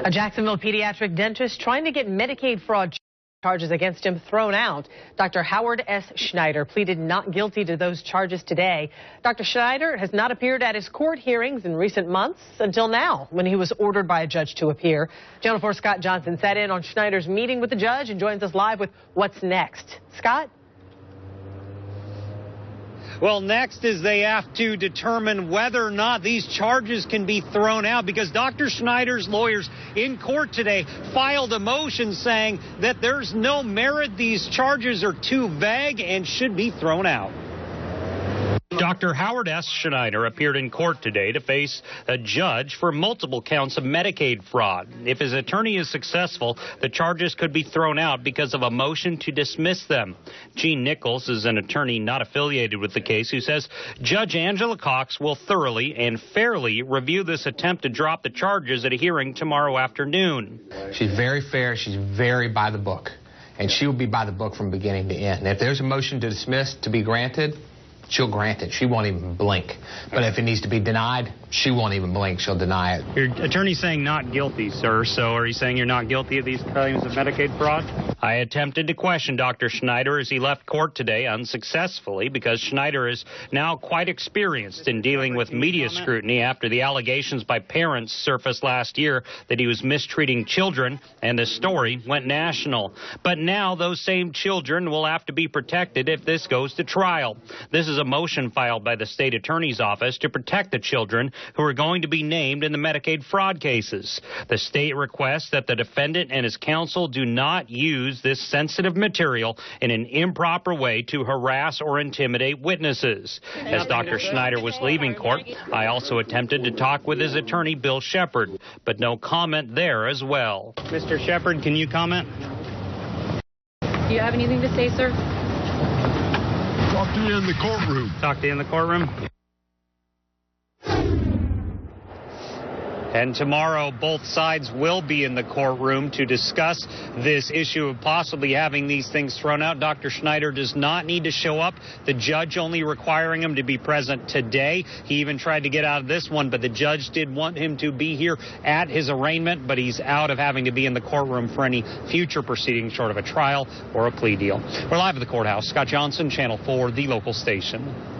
A Jacksonville pediatric dentist trying to get Medicaid fraud charges against him thrown out. Dr. Howard S. Schneider pleaded not guilty to those charges today. Dr. Schneider has not appeared at his court hearings in recent months until now, when he was ordered by a judge to appear. Channel 4's Scott Johnson sat in on Schneider's meeting with the judge and joins us live with what's next. Scott? Well, next is they have to determine whether or not these charges can be thrown out, because Dr. Schneider's lawyers in court today filed a motion saying that there's no merit. These charges are too vague and should be thrown out. Dr. Howard S. Schneider appeared in court today to face a judge for multiple counts of Medicaid fraud. If his attorney is successful, the charges could be thrown out because of a motion to dismiss them. Gene Nichols is an attorney not affiliated with the case who says Judge Angela Cox will thoroughly and fairly review this attempt to drop the charges at a hearing tomorrow afternoon. She's very fair. She's very by the book, and she will be by the book from beginning to end. If there's a motion to dismiss to be granted, she'll grant it. She won't even blink. But if it needs to be denied, she won't even blink. She'll deny it. Your attorney's saying not guilty, sir. So are you saying you're not guilty of these claims of Medicaid fraud? I attempted to question Dr. Schneider as he left court today unsuccessfully, because Schneider is now quite experienced in dealing with media scrutiny after the allegations by parents surfaced last year that he was mistreating children, and the story went national. But now those same children will have to be protected if this goes to trial. This is a motion filed by the state attorney's office to protect the children who are going to be named in the Medicaid fraud cases. The state requests that the defendant and his counsel do not use this sensitive material in an improper way to harass or intimidate witnesses. As Dr. Schneider was leaving court, I also attempted to talk with his attorney, Bill Shepard, but no comment there as well. Mr. Shepard, can you comment? Do you have anything to say, sir? Talk to you in the courtroom. Talk to you in the courtroom. And tomorrow, both sides will be in the courtroom to discuss this issue of possibly having these things thrown out. Dr. Schneider does not need to show up. The judge only requiring him to be present today. He even tried to get out of this one, but the judge did want him to be here at his arraignment, but he's out of having to be in the courtroom for any future proceedings short of a trial or a plea deal. We're live at the courthouse. Scott Johnson, Channel 4, the local station.